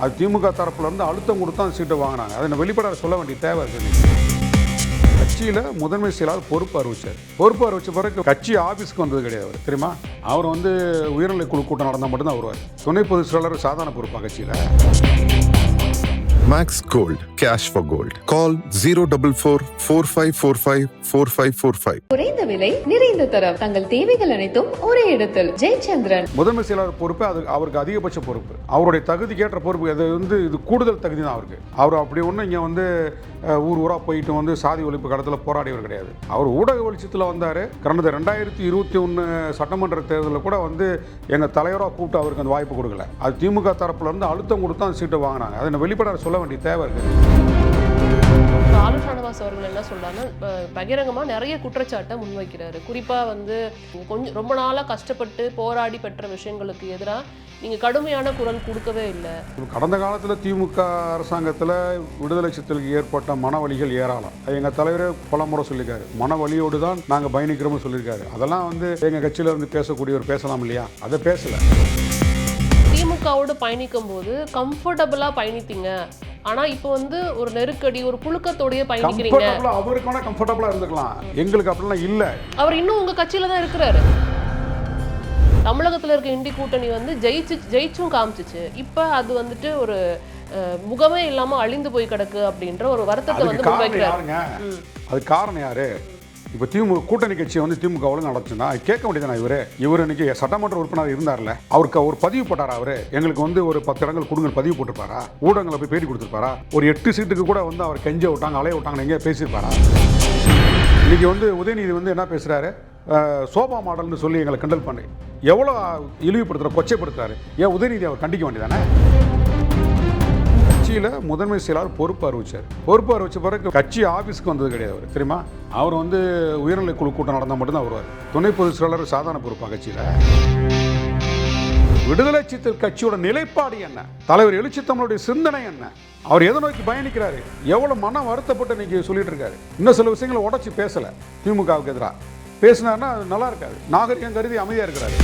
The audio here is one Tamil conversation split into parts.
அது திமுக தரப்புலேருந்து அழுத்தம் கொடுத்து அந்த சீட்டை வாங்கினாங்க. அதை வெளிப்பட சொல்ல வேண்டிய தேவை இருக்குது. கட்சியில் முதன்மை செயலாளர் பொறுப்பு அறிவிச்சார். பொறுப்பு அறிவிச்ச பிறகு கட்சி ஆஃபீஸ்க்கு வந்தது கிடையாது. அவர் தெரியுமா, அவர் உயர்நிலை குழு கூட்டம் நடந்தால் மட்டும்தான் வருவார். துணை பொதுச் செயலாளர் சாதாரண பொறுப்பாக கட்சியில். Max Gold, cash for gold. Call 044-4545-4545. குறைந்த விலை நிறைந்த தரம், தங்கள் தேவைகள் அனைத்தும் ஒரே இடத்தில். ஜெயச்சந்திரன் முதன்மை செயலாளர் பொறுப்பு அவருக்கு அதிகபட்ச பொறுப்பு. அவருடைய தகுதிக்கேற்ற பொறுப்பு. அது இது கூடுதல் தகுதி தான் அவருக்கு. அவர் அப்படி ஒன்றும் இங்கே ஊர் ஊராக போயிட்டு சாதி ஒழிப்பு கடத்தில் போராடியவர் கிடையாது. அவர் ஊடக வெளிச்சத்தில் வந்தார். கடந்த 2021 சட்டமன்ற தேர்தலில் கூட எங்கள் தலைவராக கூப்பிட்டு அவருக்கு அந்த வாய்ப்பு கொடுக்கல. அது திமுக தரப்புலேருந்து அழுத்தம் கொடுத்து அந்த சீட்டை வாங்கினாங்க. அதை வெளிப்பட சொல்ல வேண்டிய தேவை இருக்குது. ஆலு ஷானவாஸ் அவர்கள் என்ன சொல்றாங்கன்னா, பகிரங்கமா நிறைய குற்றச்சாட்டை முன்வைக்கிறாரு. குறிப்பா கொஞ்சம் ரொம்ப நாளா கஷ்டப்பட்டு போராடி பெற்ற விஷயங்களுக்கு எதிராக நீங்க கடுமையான குரல் கொடுக்கவே இல்லை. கடந்த காலத்தில் திமுக அரசாங்கத்தில் விடுதலை சிறுத்தைகளுக்கு ஏற்பட்ட மனவலிகள் ஏராளம். எங்கள் தலைவரே பல முறை சொல்லியிருக்காரு, மனவலியோடு தான் நாங்கள் பயணிக்கிறோம்னு சொல்லியிருக்காரு. அதெல்லாம் எங்கள் கட்சியில் இருந்து பேசக்கூடியவர் பேசலாம் இல்லையா? அதை பேசலை. திமுகவோடு பயணிக்கும் போது கம்ஃபர்டபுளா பயணித்தீங்க. ஆனா இப்போ ஒரு நெருக்கடி, ஒரு புழுக்கத்தோடய பயணிக்கிறீங்க. அவருக்கான கம்ஃபர்டபுளா இருந்துக்கலாம், எங்களுக்கு அப்படிலாம் இல்ல. அவர் இன்னும் உங்க கட்சியில தான் இருக்கிறாரு. தமிழகத்துல இருக்க இண்டி கூட்டணி ஜெயிச்சும் காமிச்சிச்சு. இப்ப அது ஒரு முகமே இல்லாம அழிந்து போய் கிடக்கு அப்படின்ற ஒரு வருத்தத்தை முன்வைக்கிறாங்க. அது காரணம் யாரு? இப்போ திமுக கூட்டணி கட்சியை திமுக ஒழுங்கு நடந்துச்சுன்னா கேட்க வேண்டியதானே? இவர் இன்னைக்கு சட்டமன்ற உறுப்பினர் இருந்தார்ல, அவருக்கு ஒரு பதிவு போட்டாரா? அவரு எங்களுக்கு ஒரு 10 இடங்கள் கொடுங்க பதிவு போட்டிருப்பாரா? ஊடகங்களை போய் பேட்டி கொடுத்துருப்பாரா? ஒரு 8 சீட்டுக்கு கூட அவர் கெஞ்ச விட்டாங்க, அலைய விட்டாங்கன்னு எங்கேயா பேசியிருப்பாரா? இன்னைக்கு உதயநிதி என்ன பேசுறாரு? சோபா மாடல்னு சொல்லி எங்களை கிண்டல் பண்ணி எவ்வளோ இழிவுபடுத்துற, கொச்சைப்படுத்துறாரு. ஏன் உதயநிதி அவர் கண்டிக்க வேண்டியதானே? கட்சியில் முதன்மை செயலாளர் பொறுப்பு அறிவிச்சார். பொறுப்பு அறிவிச்ச பிறகு கட்சி ஆஃபீஸ்க்கு வந்தது கிடையாது. அவர் தெரியுமா, அவர் உயர்நிலை குழு கூட்டம் நடந்தால் மட்டும்தான் வருவார். துணை பொதுச் செயலாளர் சாதாரண பொறுப்பாக கட்சியில். விடுதலை சிறுத்தைகள் கட்சியோட நிலைப்பாடு என்ன? தலைவர் எழுச்சி தமிழுடைய சிந்தனை என்ன? அவர் எதை நோக்கி பயணிக்கிறாரு? எவ்வளவு மன வருத்தப்பட்டு இன்னைக்கு சொல்லிட்டு இருக்காரு. இன்னும் சில விஷயங்களை உடச்சி பேசல. திமுகவுக்கு எதிராக பேசினார்னா நல்லா இருக்காது. நாகரிகம் கருதி அமைதியா இருக்கிறாரு.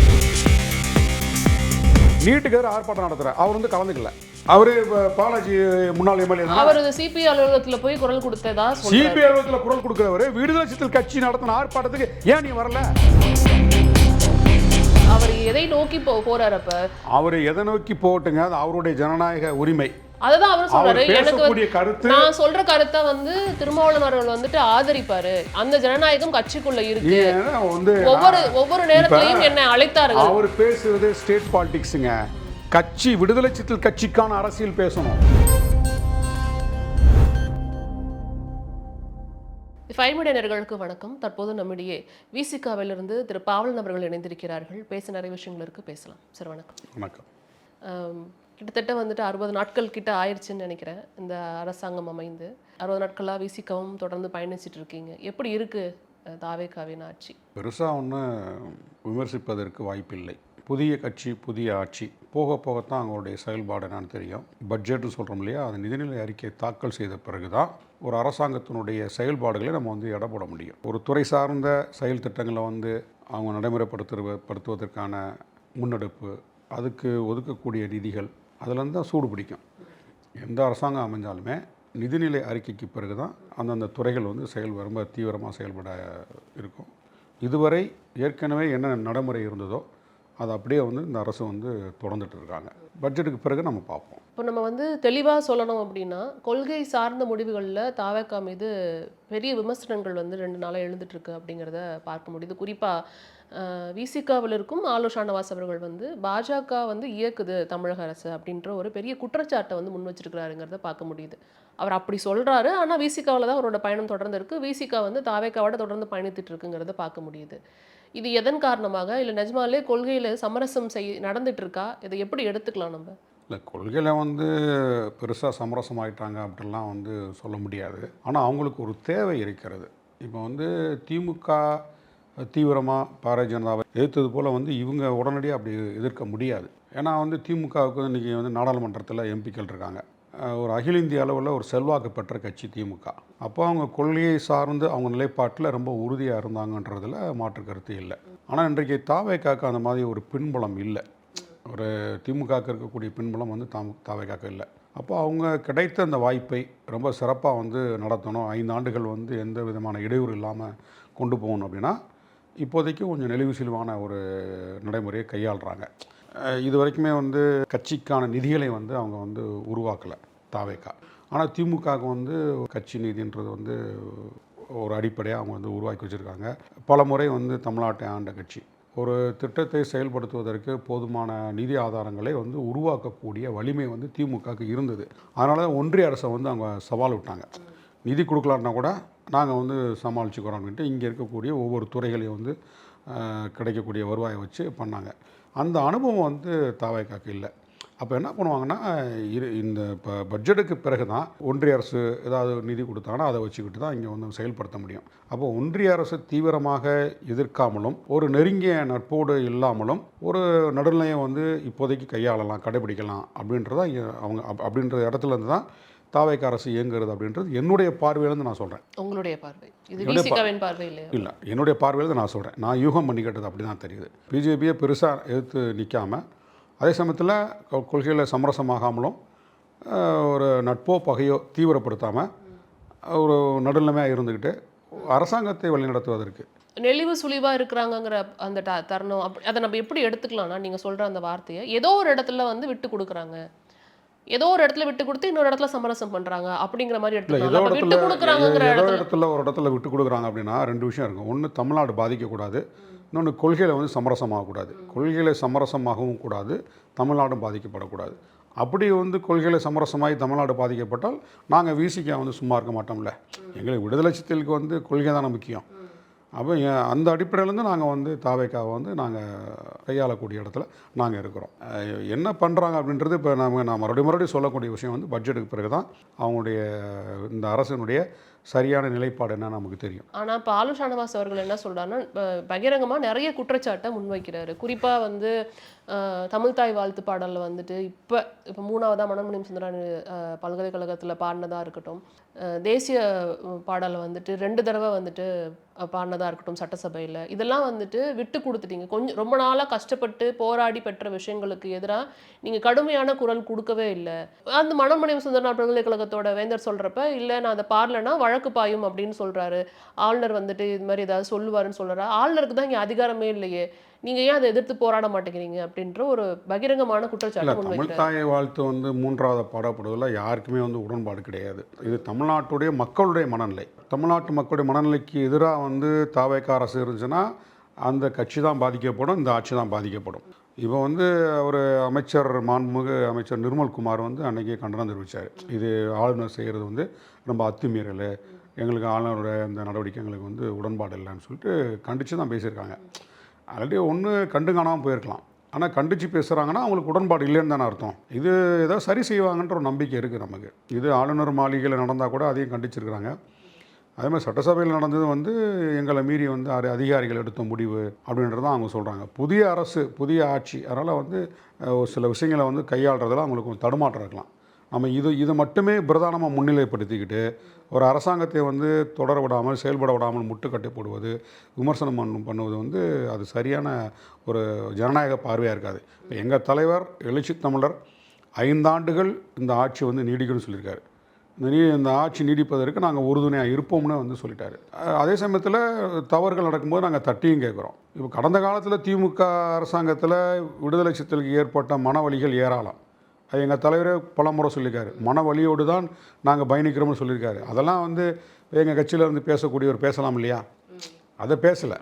நீட்டுக்கு எதிராக ஆர்ப்பாட்டம் நடத்துறாரு, அவர் கலந்துக்கல. அவரு பாலாஜி முன்னாள் எம்எல்ஏ, அவர் சிபிஐ அலுவலகத்தில் போய் குரல் கொடுத்ததா? சிபிஐ அலுவலகத்தில் குரல் கொடுக்கிறவரு விடுதலை சிறுத்தைகள் கட்சி நடத்தின ஆர்ப்பாட்டத்துக்கு ஏன் நீ வரல? அவர் எதை நோக்கி போறாரு? அப்ப அவர் எதை நோக்கி போட்டுங்க, அது அவருடைய ஜனநாயக உரிமை. அதுதான் அவர் சொல்றாரு. எனக்கு கருத்து, நான் சொல்ற கருத்தை திருமாவளவன் அவர்கள் ஆதரிப்பாரு. அந்த ஜனநாயகம் கட்சிக்குள்ள இருக்கு. ஒவ்வொரு நேரத்திலையும் என்ன அழைத்தார்கள். அவர் பேசுறது ஸ்டேட் பாலிடிக்ஸ்ங்க. கட்சி விடுதலை சிறுத்தைகள் கட்சிக்கான அரசியல் பேசணும். 5 மீடியா நேயர்களுக்கு வணக்கம். தற்போது நம்மிடையே விசிகாவிலிருந்து திரு பாவலன் அவர்கள் இணைந்திருக்கிறார்கள். பேச நிறைய விஷயங்கள் இருக்கு, பேசலாம். சார் வணக்கம். வணக்கம். கிட்டத்தட்ட 60 நாட்கள் கிட்ட ஆயிடுச்சுன்னு நினைக்கிறேன் இந்த அரசாங்கம் அமைந்து. 60 நாட்களாக விசிகாவும் தொடர்ந்து பயணிச்சுட்டு இருக்கீங்க. எப்படி இருக்கு தாவேகாவின் ஆட்சி? பெருசாக விமர்சிப்பதற்கு வாய்ப்பில்லை. புதிய கட்சி, புதிய ஆட்சி, போக போகத்தான் அவங்களுடைய செயல்பாடு என்னன்னு தெரியும். பட்ஜெட்னு சொல்கிறோம் இல்லையா, அது நிதிநிலை அறிக்கை தாக்கல் செய்த பிறகு தான் ஒரு அரசாங்கத்தினுடைய செயல்பாடுகளை நம்ம எடை போட முடியும். ஒரு துறை சார்ந்த செயல் திட்டங்களை அவங்க நடைமுறைப்படுத்துவதற்கான முன்னெடுப்பு, அதுக்கு ஒதுக்கக்கூடிய நிதிகள், அதுலேருந்து தான் சூடு பிடிக்கும். எந்த அரசாங்கம் அமைஞ்சாலுமே நிதிநிலை அறிக்கைக்கு பிறகு தான் அந்தந்த துறைகள் ரொம்ப தீவிரமாக செயல்பட இருக்கும். இதுவரை ஏற்கனவே என்ன நடைமுறை இருந்ததோ அது அப்படியே இந்த அரசு தொடர்ந்துட்டு இருக்காங்க. பட்ஜெட்டுக்கு பிறகு நம்ம பார்ப்போம். இப்போ நம்ம தெளிவாக சொல்லணும் அப்படின்னா, கொள்கை சார்ந்த முடிவுகளில் தாவேகா மீது பெரிய விமர்சனங்கள் 2 நாளாக எழுந்துட்டு இருக்கு அப்படிங்கிறத பார்க்க முடியுது. குறிப்பாக விசிகாவில் இருக்கும் ஆலு ஷானவாஸ் அவர்கள் பாஜக இயக்குது தமிழக அரசு அப்படின்ற ஒரு பெரிய குற்றச்சாட்டை முன் வச்சிருக்கிறாருங்கிறத பார்க்க முடியுது. அவர் அப்படி சொல்கிறாரு, ஆனால் விசிகாவில் தான் அவரோட பயணம் தொடர்ந்து இருக்குது. விசிகா தாவேகாவோட தொடர்ந்து பயணித்துட்டு இருக்குங்கிறத பார்க்க முடியுது. இது எதன் காரணமாக, இல்லை நிஜமாலே கொள்கையில் சமரசம் நடந்துட்டு இருக்கா? இதை எப்படி எடுத்துக்கலாம் நம்ம? இல்லை, கொள்கையில் பெருசாக சமரசம் ஆகிட்டாங்க அப்படிலாம் சொல்ல முடியாது. ஆனால் அவங்களுக்கு ஒரு தேவை இருக்கிறது. இப்போ திமுக தீவிரமாக பாரதிய ஜனதாவை எதிர்த்தது போல் இவங்க உடனடியாக அப்படி எதிர்க்க முடியாது. ஏன்னா திமுகவுக்கு இன்றைக்கி நாடாளுமன்றத்தில் எம்பிக்கள் இருக்காங்க. ஒரு அகில இந்திய அளவில் ஒரு செல்வாக்கு பெற்ற கட்சி திமுக. அப்போ அவங்க கொள்கையை சார்ந்து அவங்க நிலைப்பாட்டில் ரொம்ப உறுதியாக இருந்தாங்கன்றதில் மாற்று கருத்து இல்லை. ஆனால் இன்றைக்கு தாவேகாக்கு அந்த மாதிரி ஒரு பின்புலம் இல்லை. ஒரு திமுகவுக்கு இருக்கக்கூடிய பின்புலம் வந்து தாவேக்காக்கு இல்லை. அப்போ அவங்க கிடைத்த அந்த வாய்ப்பை ரொம்ப சிறப்பாக வந்து நடத்தணும், 5 ஆண்டுகள் வந்து எந்த விதமான இடையூறு இல்லாமல் கொண்டு போகணும் அப்படின்னா இப்போதைக்கு கொஞ்சம் நெளிவுசிலுவான ஒரு நடைமுறையை கையாளுறாங்க. இது வரைக்குமே வந்து கட்சிக்கான நிதிகளை வந்து அவங்க வந்து உருவாக்கலை தாவேக்கா. ஆனால் திமுகவுக்கு வந்து கட்சி நிதின்றது வந்து ஒரு அடிப்படையாக அவங்க வந்து உருவாக்கி வச்சுருக்காங்க. பல முறை வந்து தமிழ்நாட்டை ஆண்ட கட்சி ஒரு திட்டத்தை செயல்படுத்துவதற்கு போதுமான நிதி ஆதாரங்களை வந்து உருவாக்கக்கூடிய வலிமை வந்து திமுகவுக்கு இருந்தது. அதனால தான் ஒன்றிய அரசை வந்து அவங்க சவால் விட்டாங்க. நிதி கொடுக்கலான்னா கூட நாங்கள் வந்து சமாளிச்சுக்கிறோம் அப்படின்ட்டு இங்கே இருக்கக்கூடிய ஒவ்வொரு துறைகளையும் வந்து கிடைக்கக்கூடிய வருவாயை வச்சு பண்ணாங்க. அந்த அனுபவம் வந்து தாவேக்காக்கு இல்லை. அப்போ என்ன பண்ணுவாங்கன்னா, இந்த இப்போ பட்ஜெட்டுக்கு பிறகு தான் ஒன்றிய அரசு ஏதாவது நிதி கொடுத்தாங்கன்னா அதை வச்சுக்கிட்டு தான் இங்கே வந்து செயல்படுத்த முடியும். அப்போ ஒன்றிய அரசு தீவிரமாக எதிர்க்காமலும் ஒரு நெருங்கிய நட்போடு இல்லாமலும் ஒரு நடுநிலையை வந்து இப்போதைக்கு கையாளலாம், கடைபிடிக்கலாம் அப்படின்றதான் அவங்க அப்படின்ற இடத்துலேருந்து தான் தாவேக்கா அரசு இயங்குறது அப்படின்றது என்னுடைய பார்வையிலேருந்து நான் சொல்கிறேன். உங்களுடைய பார்வை இது விசிகாவின் பார்வை இல்லையா? இல்லை, என்னுடைய பார்வையிலேருந்து நான் சொல்கிறேன். நான் யூகம் பண்ணிக்கிட்டது அப்படி தான் தெரியுது. பிஜேபியை பெருசாக எதிர்த்து நிற்காமல் அதே சமயத்தில் கொள்கையில் சமரசமாகாமலும் ஒரு நட்போ பகையோ தீவிரப்படுத்தாமல் ஒரு நடுநிலைமையாக இருந்துக்கிட்டு அரசாங்கத்தை வழிநடத்துவதற்கு நெளிவு சுழிவாக இருக்கிறாங்கங்கிற அந்த தருணம் அதை நம்ம எப்படி எடுத்துக்கலாம்னா, நீங்கள் சொல்கிற அந்த வார்த்தையை ஏதோ ஒரு இடத்துல வந்து விட்டு கொடுக்குறாங்க, ஏதோ ஒரு இடத்துல விட்டு கொடுத்து இன்னொரு இடத்துல சமரசம் பண்ணுறாங்க அப்படிங்கிற மாதிரி எடுத்துக்கலாம். விட்டு கொடுக்குறாங்கிற இடத்துல ஒரு இடத்துல விட்டு கொடுக்குறாங்க அப்படின்னா 2 விஷயம் இருக்கும். ஒன்று, தமிழ்நாடு பாதிக்கக்கூடாது. இன்னொன்று, கொள்கையில் வந்து சமரசமாகக்கூடாது. கொள்கையில் சமரசமாகவும் கூடாது, தமிழ்நாடும் பாதிக்கப்படக்கூடாது. அப்படி வந்து கொள்கையில் சமரசமாகி தமிழ்நாடு பாதிக்கப்பட்டால் நாங்கள் விசிகா வந்து சும்மா இருக்க மாட்டோம்ல. எங்களுக்கு விடுதலை சிறுத்தைகளுக்கு வந்து கொள்கை தானே முக்கியம். அப்போ அந்த அடிப்படையிலேருந்து நாங்கள் வந்து தாவேக்காவை வந்து நாங்கள் கையாளக்கூடிய இடத்துல நாங்கள் இருக்கிறோம். என்ன பண்ணுறாங்க அப்படின்றது இப்போ நான் மறுபடியும் சொல்லக்கூடிய விஷயம் வந்து பட்ஜெட்டுக்கு பிறகு தான் அவங்களுடைய இந்த அரசினுடைய சரியான நிலைப்பாடு என்னன்னு நமக்கு தெரியும். ஆனால் இப்போ ஆலு ஷானவாஸ் அவர்கள் என்ன சொல்கிறாருன்னா, பகிரங்கமாக நிறைய குற்றச்சாட்டை முன்வைக்கிறாரு. குறிப்பாக வந்து தமிழ்தாய் வாழ்த்து பாடலில் வந்துட்டு இப்போ 3ஆவதாக மனோன்மணியம் சுந்தரராஜன் பல்கலைக்கழகத்தில் பாடினதாக இருக்கட்டும், தேசிய பாடலை வந்துட்டு 2 தடவை வந்துட்டு பாடினதாக இருக்கட்டும் சட்டசபையில், இதெல்லாம் வந்துட்டு விட்டு கொடுத்துட்டீங்க. கொஞ்சம் ரொம்ப நாளாக கஷ்டப்பட்டு போராடி பெற்ற விஷயங்களுக்கு எதிராக நீங்கள் கடுமையான குரல் கொடுக்கவே இல்லை. அந்த மனோன்மணியம் சுந்தரராஜன் பல்கலைக்கழகத்தோட வேந்தர் சொல்கிறப்ப இல்லை நான் அதை பாடலைன்னா வழக்கு பாயும் அப்படின்னு சொல்கிறாரு. ஆளுநர் வந்துட்டு இது மாதிரி ஏதாவது சொல்லுவாருன்னு சொல்கிறாரு. ஆளுநருக்கு தான் இங்கே அதிகாரமே இல்லையே, நீங்கள் ஏன் அதை எதிர்த்து போராட மாட்டேங்கிறீங்க அப்படின்ற ஒரு பகிரங்கமான குற்றச்சாட்டு முன்வைக்கிறார். தமிழ்தாயை வாழ்த்து வந்து 3ஆவது பாடப்படுவதில் யாருக்குமே வந்து உடன்பாடு கிடையாது. இது தமிழ்நாட்டுடைய மக்களுடைய மனநிலை. தமிழ்நாட்டு மக்களுடைய மனநிலைக்கு எதிராக வந்து தாவேக்கா அரசு இருந்துச்சுன்னா அந்த கட்சி தான் பாதிக்கப்படும், இந்த ஆட்சி தான் பாதிக்கப்படும். இப்போ வந்து ஒரு அமைச்சர் மாண்புமிகு அமைச்சர் நிர்மல்குமார் வந்து அன்றைக்கே கண்டனம் தெரிவித்தார். இது ஆளுநர் செய்கிறது வந்து ரொம்ப அத்துமீறல், எங்களுக்கு ஆளுநருடைய இந்த நடவடிக்கை எங்களுக்கு வந்து உடன்பாடு இல்லைன்னு சொல்லிட்டு கண்டித்து தான் பேசியிருக்காங்க. ஆல்ரெடி ஒன்று கண்டு காணாமல் போயிருக்கலாம், ஆனால் கண்டித்து பேசுகிறாங்கன்னா அவங்களுக்கு உடன்பாடு இல்லைன்னு தானே அர்த்தம். இது ஏதோ சரி செய்வாங்கன்ற ஒரு நம்பிக்கை இருக்குது நமக்கு. இது ஆளுநர் மாளிகையில் நடந்தால் கூட அதையும் கண்டிச்சிருக்கிறாங்க. அதே மாதிரி சட்டசபையில் நடந்தது வந்து எங்களை மீறி வந்து அதிகாரிகள் எடுத்த முடிவு அப்படின்றது தான் அவங்க சொல்கிறாங்க. புதிய அரசு, புதிய ஆட்சி, அதனால் வந்து ஒரு சில விஷயங்களை வந்து கையாளுறதுல அவங்களுக்கு தடுமாற்றம் இருக்கலாம். நம்ம இதை மட்டுமே பிரதானமாக முன்னிலைப்படுத்திக்கிட்டு ஒரு அரசாங்கத்தை வந்து தொடர விடாமல், செயல்பட விடாமல் முட்டுக்கட்டை போடுவது, விமர்சனம் பண்ணுவது வந்து அது சரியான ஒரு ஜனநாயக பார்வையாக இருக்காது. இப்போ எங்கள் தலைவர் எழுச்சி தமிழர் 5 ஆண்டுகள் இந்த ஆட்சி வந்து நீடிக்கணும்னு சொல்லியிருக்காரு. இந்த ஆட்சி நீடிப்பதற்கு நாங்கள் உறுதுணையாக இருப்போம்னு வந்து சொல்லிட்டாரு. அதே சமயத்தில் தவறுகள் நடக்கும்போது நாங்கள் தட்டியும் கேட்குறோம். இப்போ கடந்த காலத்தில் திமுக அரசாங்கத்தில் விடுதலை சிறுத்தைகளுக்கு ஏற்பட்ட மனவலிகள் ஏராளம். அது எங்கள் தலைவரே பல முறை சொல்லியிருக்காரு. மன வலியோடு தான் நாங்கள் பயணிக்கிறோம்னு சொல்லியிருக்காரு. அதெல்லாம் வந்து எங்கள் கட்சியில் இருந்து பேசக்கூடியவர் பேசலாம் இல்லையா? அதை பேசலை.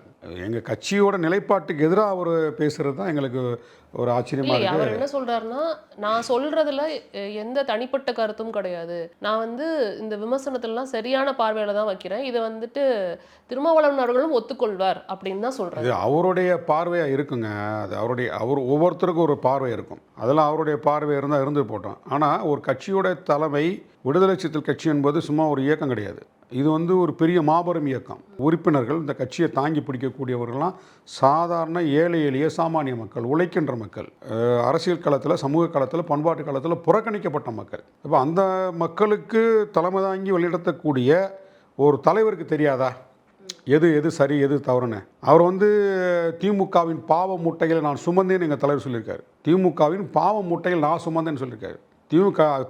எங்கள் கட்சியோட நிலைப்பாட்டுக்கு எதிராக அவர் பேசுகிறது தான் எங்களுக்கு ஒரு ஆச்சரியமாக இருக்குது. அவர் என்ன சொல்கிறாருன்னா, நான் சொல்கிறதுல எந்த தனிப்பட்ட கருத்தும் கிடையாது, நான் வந்து இந்த விமர்சனத்திலலாம் சரியான பார்வையில் தான் வைக்கிறேன், இதை வந்துட்டு திருமாவளவன் அவர்களும் ஒத்துக்கொள்வார் அப்படின்னு தான் சொல்கிறார். இது அவருடைய பார்வையாக இருக்குங்க. அது அவர் ஒவ்வொருத்தருக்கும் ஒரு பார்வை இருக்கும். அதெல்லாம் அவருடைய பார்வை இருந்தால் இருந்து போட்டோம். ஆனால் ஒரு கட்சியோட தலைமை, விடுதலை சிறுத்தைகள் கட்சி என்பது சும்மா ஒரு இயக்கம் கிடையாது. இது வந்து ஒரு பெரிய மாபெரும் இயக்கம். உறுப்பினர்கள், இந்த கட்சியை தாங்கி பிடிக்கக்கூடியவர்கள்லாம் சாதாரண ஏழை எளிய சாமானிய மக்கள், உழைக்கின்ற மக்கள், அரசியல் களத்தில், சமூக களத்தில், பண்பாட்டு களத்தில் புறக்கணிக்கப்பட்ட மக்கள். இப்போ அந்த மக்களுக்கு தலைமை தாங்கி வழிநடத்தக்கூடிய ஒரு தலைவருக்கு தெரியாதா எது எது சரி எது தவறுன்னு. அவர் வந்து திமுகவின் பாவ மூட்டைகளை நான் சுமந்தேன்னு எங்கள் தலைவர் சொல்லியிருக்காரு. திமுகவின் பாவ மூட்டைகள் நான் சுமந்தேன்னு சொல்லியிருக்காரு.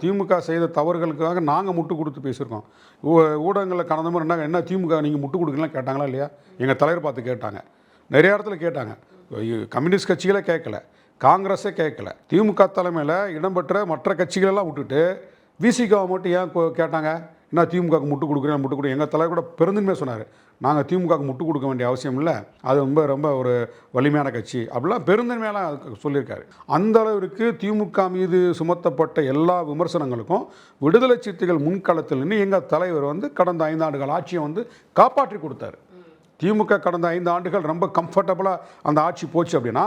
திமுக செய்த தவறுகளுக்காக நாங்கள் முட்டு கொடுத்து பேசியிருக்கோம். ஊடகங்களில் கடந்த மாதிரி என்ன திமுக நீங்கள் முட்டு கொடுக்கலாம் கேட்டாங்களா இல்லையா? எங்கள் தலைவர் பார்த்து கேட்டாங்க. நிறைய இடத்துல கேட்டாங்க. கம்யூனிஸ்ட் கட்சிகளே கேட்கல, காங்கிரஸே கேட்கல. திமுக தலைமையில் இடம்பெற்ற மற்ற கட்சிகளெல்லாம் விட்டுட்டு விசிகாவை மட்டும் ஏன் கேட்டாங்க? என்ன திமுகவுக்கு முட்டு கொடுக்குறேன் முட்டு கொடுக்குறேன். எங்கள் தலைவர் கூட பெருந்தன்மையாக சொன்னார், நாங்கள் திமுகவுக்கு முட்டு கொடுக்க வேண்டிய அவசியம் இல்லை, அது ரொம்ப ரொம்ப ஒரு வலிமையான கட்சி அப்படிலாம் பெருந்தன்மையெல்லாம் சொல்லியிருக்காரு. அந்த அளவிற்கு திமுக மீது சுமத்தப்பட்ட எல்லா விமர்சனங்களுக்கும் விடுதலை சிறுத்தைகள் முன்களத்தில் நின்று எங்கள் தலைவர் வந்து கடந்த 5 ஆண்டுகள் ஆட்சியை வந்து காப்பாற்றி கொடுத்தாரு. திமுக கடந்த 5 ஆண்டுகள் ரொம்ப கம்ஃபர்டபுளாக அந்த ஆட்சி போச்சு அப்படின்னா,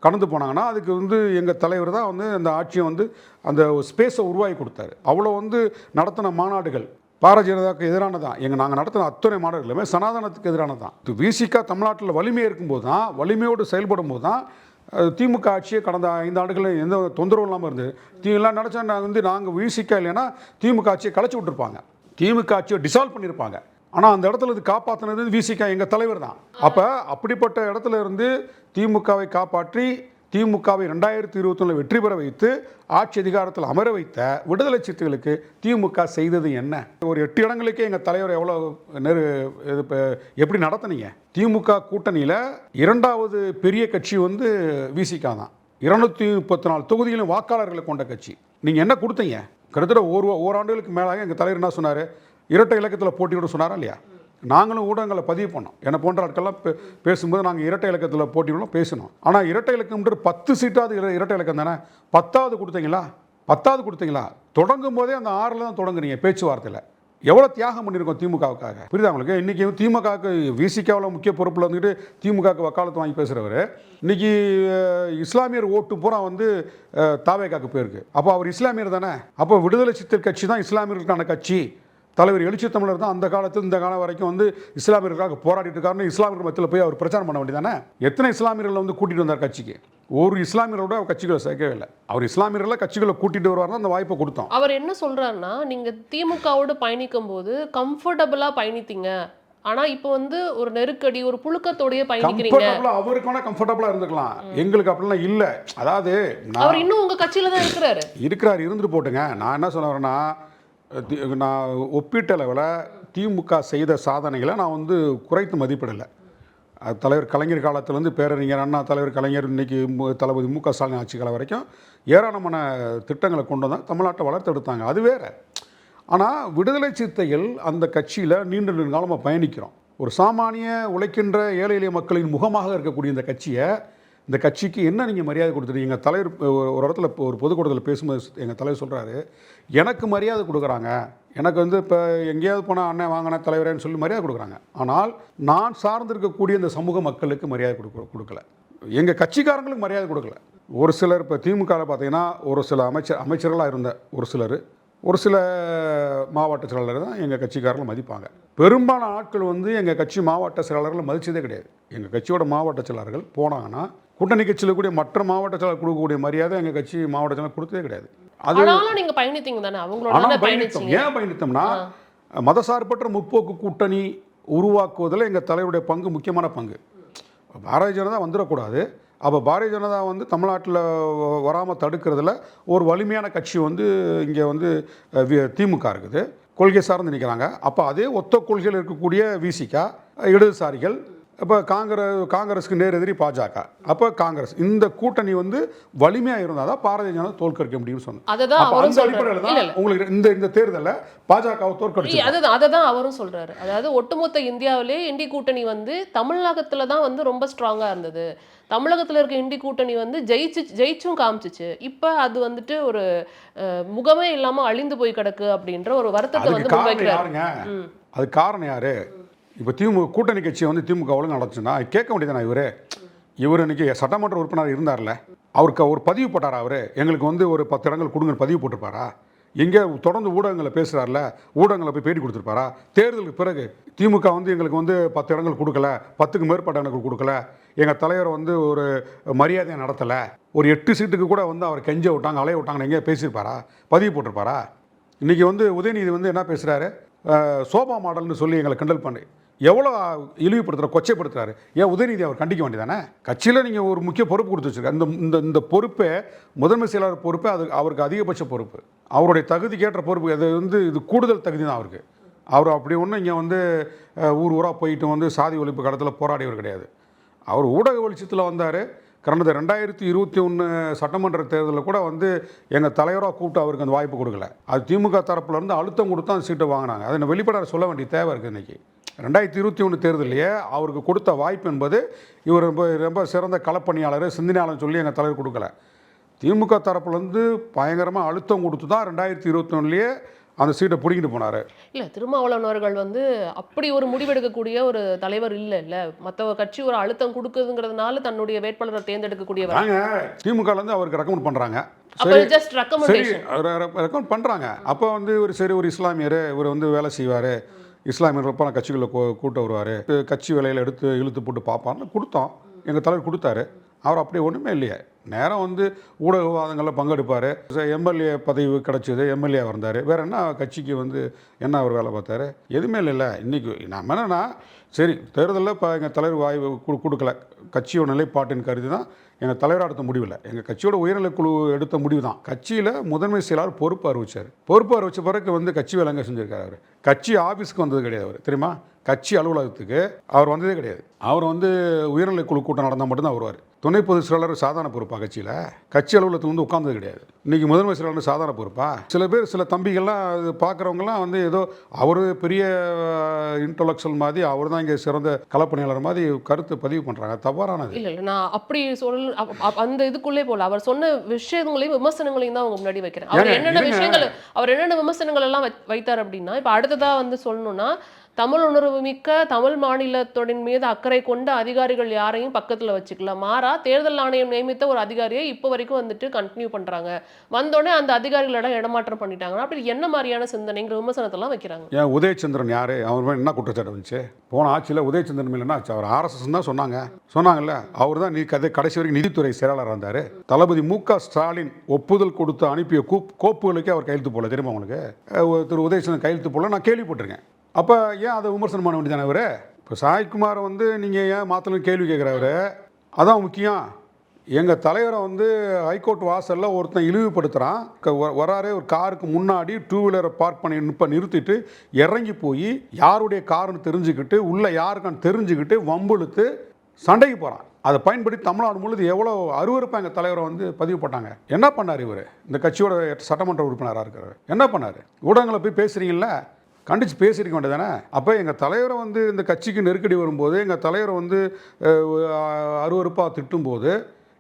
கடந்து போனாங்கன்னா அதுக்கு வந்து எங்கள் தலைவர் தான் வந்து அந்த ஆட்சியை வந்து அந்த ஸ்பேஸை உருவாக்கி கொடுத்தாரு. அவ்வளோ வந்து நடத்தின மாநாடுகள் பாரதிய ஜனதாவுக்கு எதிரானதான். நாங்கள் நடத்தின அத்தனை மாநாடுகளுமே சனாதனத்துக்கு எதிரானதான். இது விசிகா தமிழ்நாட்டில் வலிமை இருக்கும்போது தான், வலிமையோடு செயல்படும் போது தான் திமுக ஆட்சியை கடந்த 5 ஆண்டுகளில் எந்த தொந்தரவும் இல்லாமல் இருந்தது. எல்லாம் நினச்சா நாங்கள் விசிகா இல்லைன்னா திமுக ஆட்சியை கலைச்சி விட்டுருப்பாங்க, திமுக ஆட்சியை டிசால்வ் பண்ணியிருப்பாங்க. ஆனால் அந்த இடத்துல இது காப்பாற்றினது விசிகா எங்கள் தலைவர் தான். அப்போ அப்படிப்பட்ட இடத்துல இருந்து திமுகவை காப்பாற்றி திமுகவை 2021 வெற்றி பெற வைத்து ஆட்சி அதிகாரத்தில் அமர வைத்த விடுதலை சிறுத்தைகளுக்கு திமுக செய்தது என்ன? ஒரு 8 இடங்களுக்கே எங்கள் தலைவர் எவ்வளோ எப்படி நடத்தினீங்க? திமுக கூட்டணியில் 2வது பெரிய கட்சி வந்து விசிகா தான். 234 தொகுதிகளும் வாக்காளர்களை கொண்ட கட்சி. நீங்கள் என்ன கொடுத்தீங்க? கிட்டத்தட்ட ஓராண்டுகளுக்கு மேலாக எங்கள் தலைவர் என்ன சொன்னார்? இரட்டை இலக்கத்தில் போட்டியிட சொன்னாரா இல்லையா? நாங்களும் ஊடகங்களை பதிவு பண்ணோம். என்னை போன்ற ஆட்கள்லாம் பேசும்போது நாங்கள் இரட்டை இலக்கத்தில் போட்டியிடலாம் பேசணும். ஆனால் இரட்டை இலக்கம்ன்ற 10 சீட்டாவது இரட்டை இலக்கம் தானே. 10வது கொடுத்தீங்களா? 10வது கொடுத்தீங்களா? தொடங்கும் போதே அந்த 6ல் தான் தொடங்குறீங்க பேச்சுவார்த்தையில். எவ்வளோ தியாகம் பண்ணியிருக்கோம் திமுகவுக்காக, புரியுதா உங்களுக்கு? இன்றைக்கி திமுகவுக்கு விசிகாவில் முக்கிய பொறுப்பில் வந்துட்டு திமுகவுக்கு வக்காலத்து வாங்கி பேசுகிறவர் இன்றைக்கி இஸ்லாமியர் ஓட்டு பூரா வந்து தாவேகாவுக்கு போயிருக்கு. அப்போ அவர் இஸ்லாமியர் தானே. அப்போ விடுதலை சிறுத்தைகள் கட்சி தான் இஸ்லாமியர்களுக்கான கட்சி. தலைவர் எழுச்சி தமிழர் தான் அந்த காலத்தில் இந்த காலம் வரைக்கும் வந்து இஸ்லாமியர்களுக்காக போராடிட்டு இருக்காருன்னு இஸ்லாமியர் மத்தியில் போய் அவர் பிரச்சாரம் பண்ண வேண்டியதானே. எத்தனை இஸ்லாமியர்களை வந்து கூட்டிகிட்டு வந்தார் கட்சிக்கு? ஒரு இஸ்லாமியரோட கட்சிகளை சேர்க்கவே இல்லை. அவர் இஸ்லாமியர்களை கட்சிகளை கூட்டிகிட்டு வருவார்னா அந்த வாய்ப்பை கொடுத்தோம். அவர் என்ன சொல்கிறாருன்னா, நீங்கள் திமுகவோடு பயணிக்கும் போது கம்ஃபர்டபுளாக பயணித்தீங்க, ஆனால் இப்போ வந்து ஒரு நெருக்கடி ஒரு புழுக்கத்தோடய பயணிக்கிறீங்க. அவருக்கு வேணா கம்ஃபர்டபுளாக இருந்துக்கலாம், எங்களுக்கு அப்படிலாம் இல்லை. அதாவது அவர் இன்னும் உங்கள் கட்சியில் தான் இருக்கிறாரு, இருந்துட்டு போட்டுங்க. நான் என்ன சொல்ல வரேன்னா, நான் ஒப்பீட்டளவில் திமுக செய்த சாதனைகளை நான் வந்து குறைத்து மதிப்பிடலை. தலைவர் கலைஞர் காலத்திலேருந்து பேரறிஞர் அண்ணா, தலைவர் கலைஞர், இன்றைக்கி தளபதி மு க ஸ்டாலின் ஆட்சி காலம் வரைக்கும் ஏராளமான திட்டங்களை கொண்டு வந்தாங்க, தமிழ்நாட்டை வளர்த்தெடுத்தாங்க, அது வேறு. ஆனால் விடுதலை சிறுத்தைகள் அந்த கட்சியில் நீண்ட காலமாக பயணிக்கிறோம். ஒரு சாமானிய உழைக்கின்ற ஏழை எளிய மக்களின் முகமாக இருக்கக்கூடிய இந்த கட்சிக்கு என்ன நீங்கள் மரியாதை கொடுத்துருக்கீங்க? எங்கள் தலைவர் ஒரு இடத்துல ஒரு பொதுக்கூட்டத்தில் பேசும்போது எங்கள் தலைவர் சொல்கிறாரு, எனக்கு மரியாதை கொடுக்குறாங்க, எனக்கு வந்து இப்போ எங்கேயாவது போனால் அண்ணன் வாங்கின தலைவரேன்னு சொல்லி மரியாதை கொடுக்குறாங்க. ஆனால் நான் சார்ந்திருக்கக்கூடிய இந்த சமூக மக்களுக்கு மரியாதை கொடுக்கல, எங்கள் கட்சிக்காரங்களுக்கு மரியாதை கொடுக்கல. ஒரு சிலர் இப்போ திமுகவில் பார்த்தீங்கன்னா ஒரு சில அமைச்சர்களாக இருந்த ஒரு சில மாவட்ட செயலாளர் தான் எங்கள் கட்சிக்காரர்கள் மதிப்பாங்க. பெரும்பாலான ஆட்கள் வந்து எங்கள் கட்சி மாவட்ட செயலாளர்கள் மதித்ததே கிடையாது. எங்கள் கட்சியோட மாவட்ட செயலாளர்கள் போனாங்கன்னா கூட்டணி கட்சியில் கூடிய மற்ற மாவட்ட செயலாளர் கொடுக்கக்கூடிய மரியாதை எங்கள் கட்சி மாவட்ட செயலாளர் கொடுத்ததே கிடையாது. அதனால நீங்கள் பயணித்தீங்க தானே? அவங்களோட பயணித்தோம். ஏன் பயணித்தோம்னா, மதசார்பற்ற முற்போக்கு கூட்டணி உருவாக்குவதில் எங்கள் தலைவருடைய பங்கு முக்கியமான பங்கு. பாரதிய ஜனதா வந்துடக்கூடாது. அப்போ பாரதிய ஜனதா வந்து தமிழ்நாட்டில் வராமல் தடுக்கிறதுல ஒரு வலிமையான கட்சி வந்து இங்கே வந்து திமுக இருக்குது, கொள்கை சார்ந்து நிற்கிறாங்க. அப்போ அதே ஒத்த கொள்கையில் இருக்கக்கூடிய விசிகா, இடதுசாரிகள், இப்போ காங்கிரஸுக்கு நேர் எதிரி பாஜக, அப்போ காங்கிரஸ், இந்த கூட்டணி வந்து வலிமையாக இருந்தால் தான் பாரதிய ஜனதா தோற்கடிக்க முடியும்னு சொன்னாங்க. அந்த அடிப்படையில் தான் உங்களுக்கு இந்த தேர்தலில் பாஜகவை தோற்கடிச்சு. அதை தான் அவரும் சொல்கிறாரு. அதாவது ஒட்டுமொத்த இந்தியாவிலே இண்டி கூட்டணி வந்து தமிழகத்தில் தான் வந்து ரொம்ப ஸ்ட்ராங்காக இருந்தது. தமிழகத்தில் இருக்க இண்டி கூட்டணி வந்து ஜெயிச்சும் காமிச்சிச்சு. இப்போ அது வந்துட்டு ஒரு முகமே இல்லாமல் அழிந்து போய் கிடக்கு அப்படின்ற ஒரு வருத்தத்தை வந்து முன்வைக்கிறாருங்க. அது காரணம் யாரு? இப்போ கூட்டணி கட்சியை வந்து திமுக ஒழுங்கு நடந்துச்சுன்னா கேட்க வேண்டியதானே? இவர் இன்னைக்கு சட்டமன்ற உறுப்பினர் இருந்தார்ல, அவருக்கு ஒரு பதிவு போட்டாரா? அவர் எங்களுக்கு வந்து ஒரு 10 இடங்கள் கொடுங்க பதிவு போட்டிருப்பாரா? எங்கே தொடர்ந்து ஊடகங்களை பேசுகிறார்ல, ஊடகங்களை போய் பேட்டி கொடுத்துருப்பாரா? தேர்தலுக்கு பிறகு திமுக வந்து எங்களுக்கு வந்து 10 இடங்கள் கொடுக்கல, 10க்கு மேற்பட்ட இடங்கள் கொடுக்கல, எங்கள் தலைவர் வந்து ஒரு மரியாதையை நடத்தலை, ஒரு 8 சீட்டுக்கு கூட வந்து அவர் கெஞ்ச விட்டாங்க, அலைய விட்டாங்கன்னு எங்கேயா பேசியிருப்பாரா? பதிவு போட்டிருப்பாரா? இன்றைக்கி வந்து உதயநிதி வந்து என்ன பேசுகிறாரு? சோபா மாடல்னு சொல்லி எங்களை கிண்டல் பண்ணி எவ்வளோ இழிவுபடுத்துகிற கொச்சைப்படுத்துறாரு. ஏன் உதயநிதி அவர் கண்டிக்க வேண்டியதானே? கட்சியில் நீங்கள் ஒரு முக்கிய பொறுப்பு கொடுத்து வச்சுருக்க இந்த இந்த இந்த பொறுப்பே முதன்மை செயலாளர் பொறுப்பே அது அவருக்கு அதிகபட்ச பொறுப்பு, அவருடைய தகுதிக்கேற்ற பொறுப்பு. அது இது கூடுதல் தகுதி தான் அவருக்கு. அவர் அப்படி ஒன்றும் இங்கே ஊர் ஊராக போயிட்டு சாதி ஒழிப்பு காலத்தில் போராடியவர் கிடையாது. அவர் ஊடக வெளிச்சத்தில் வந்தார். கடந்த 2021 சட்டமன்ற தேர்தலில் கூட எங்கள் தலைவராக கூப்பிட்டு அவருக்கு அந்த வாய்ப்பு கொடுக்கல. அது திமுக தரப்புலேருந்து அழுத்தம் கொடுத்து அந்த சீட்டை வாங்கினாங்க. அதை வெளிப்படையாக சொல்ல வேண்டிய தேவை இருக்குது. இன்றைக்கி 2021 தேர்தலையே அவருக்கு கொடுத்த வாய்ப்பு என்பது இவர் ரொம்ப ரொம்ப சிறந்த களப்பணியாளர், சிந்தனையாளர்னு சொல்லி எங்கள் தலைவர் கொடுக்கல. திமுக தரப்புலேருந்து பயங்கரமாக அழுத்தம் கொடுத்து தான் 2021 அந்த சீட்டை பிடிக்கிட்டு போனார். இல்லை, திருமாவளவன் அவர்கள் அப்படி ஒரு முடிவெடுக்கக்கூடிய ஒரு தலைவர் இல்லை. மற்ற கட்சி ஒரு அழுத்தம் கொடுக்குதுங்கிறதுனால தன்னுடைய வேட்பாளரை தேர்ந்தெடுக்கக்கூடியவர். திமுகலேருந்து அவருக்கு ரெக்கமெண்ட் பண்ணுறாங்க. ரெக்கமெண்ட் பண்ணுறாங்க. அப்போ ஒரு இஸ்லாமியர் இவர் வேலை செய்வார், இஸ்லாமியர்கள் கட்சிகளில் கூட்ட வருவார், கட்சி வேலையில் இழுத்து போட்டு பார்ப்பான்னு கொடுத்தோம். எங்கள் தலைவர் கொடுத்தாரு. அவர் அப்படி ஒன்றுமே இல்லையே. நேரம் ஊடக விவாதங்களில் பங்கெடுப்பார். எம்எல்ஏ பதவி கிடச்சிது, எம்எல்ஏ வந்தார். வேறு என்ன கட்சிக்கு என்ன அவர் வேலை பார்த்தாரு? எதுவுமே இல்லைல்ல. இன்றைக்கி நம்ம என்னென்னா, சரி தேர்தலில் இப்போ எங்கள் தலைவர் வாய்ப்பு கொடுக்கல, கட்சியோட நிலைப்பாட்டின் கருதி தான் எங்கள் தலைவராக எடுத்த முடிவில், எங்கள் கட்சியோட உயர்நிலைக்குழு எடுத்த முடிவு தான். கட்சியில் முதன்மை செயலாளர் பொறுப்பு அறிவிச்சார். பொறுப்பு அறிவிச்ச பிறகு கட்சி வேலை எங்கே செஞ்சுருக்காரு? அவர் கட்சி ஆஃபீஸ்க்கு வந்தது கிடையாது. அவர் தெரியுமா? கட்சி அலுவலகத்துக்கு அவர் வந்ததே கிடையாது. அவர் உயர்நிலைக்குழு கூட்டம் நடந்தால் மட்டும்தான் வருவார். துணை பொதுச் செயலாளர் சாதாரண பொறுப்பா? கட்சி அலுவலகத்தில் உட்கார்ந்தது கிடையாது. இன்றைக்கி முதன்மை செயலாளர் சாதாரண பொறுப்பா? சில தம்பிகள்லாம் பார்க்குறவங்கலாம் ஏதோ அவர் பெரிய இன்டலெக்சுவல் மாதிரி, அவர் தான் இங்கே சிறந்த களப்பணியாளர் மாதிரி கருத்து பதிவு பண்ணுறாங்க. தவறானது. இல்லை, நான் அப்படி அந்த இதுக்குள்ளே போல அவர் சொன்ன விஷயங்களையும் விமர்சனங்களையும் தான் அவங்க முன்னாடி வைக்கிறேன். அவர் என்னென்ன விமர்சனங்கள் எல்லாம் வைத்தார் அப்படின்னா, இப்போ அடுத்ததாக சொல்லணும்னா, தமிழ் உணர்வு மிக்க தமிழ் மாநிலத்தோடின் மீது அக்கறை கொண்ட அதிகாரிகள் யாரையும் பக்கத்தில் வச்சுக்கலாம். மாறா தேர்தல் ஆணையம் நியமித்த ஒரு அதிகாரியை இப்போ வரைக்கும் கண்டினியூ பண்ணுறாங்க. வந்தோடனே அந்த அதிகாரிகளிடம் இடமாற்றம் பண்ணிட்டாங்கன்னா அப்படி என்ன மாதிரியான சிந்தனைங்கிற விமர்சனத்தெல்லாம் வைக்கிறாங்க. ஏன் உதயச்சந்திரன் யார்? அவர் மேலே என்ன குற்றச்சாட்டு வந்துச்சு? போன ஆட்சியில் உதயச்சந்திரன் மேலே என்ன ஆச்சு? அவர் RSS தான் சொன்னாங்கல்ல. அவர் தான் கடைசி வரைக்கும் நிதித்துறை செயலாளர் இருந்தார். தளபதி மு.க. ஸ்டாலின் ஒப்புதல் கொடுத்து அனுப்பிய கோப்புகளுக்கே அவர் கையெழுத்து போடல. தெரியுமா உங்களுக்கு? திரு உதயச்சந்திரன் கையெழுத்து போடல, நான் கேள்விப்பட்டிருக்கேன். அப்போ ஏன் அதை விமர்சனம் பண்ண வேண்டியதானே? அவர் இப்போ சாய்குமாரை நீங்கள் ஏன் மாற்றணும்னு கேள்வி கேட்குறவர்? அதான் முக்கியம். எங்கள் தலைவரை ஹைகோர்ட் வாசலில் ஒருத்தன் இழிவுபடுத்துகிறான். வராரு, ஒரு காருக்கு முன்னாடி 2 வீலரை பார்க் பண்ணி நிறுத்திட்டு இறங்கி போய் யாருடைய காருன்னு தெரிஞ்சுக்கிட்டு உள்ளே யாருக்கான்னு தெரிஞ்சுக்கிட்டு வம்புழுத்து சண்டைக்கு போகிறான். அதை பயன்படுத்தி தமிழ்நாடு முழுது எவ்வளோ அருவருப்பாக எங்கள் தலைவரை பதிவு போட்டாங்க. என்ன பண்ணார் இவர்? இந்த கட்சியோட சட்டமன்ற உறுப்பினராக இருக்கிறவர் என்ன பண்ணார்? ஊடகங்களை போய் பேசுகிறீங்கள, கண்டித்து பேசியிருக்க வேண்டியதானே? அப்போ எங்கள் தலைவரை இந்த கட்சிக்கு நெருக்கடி வரும்போது, எங்கள் தலைவரை அருவருப்பாக திட்டும்போது,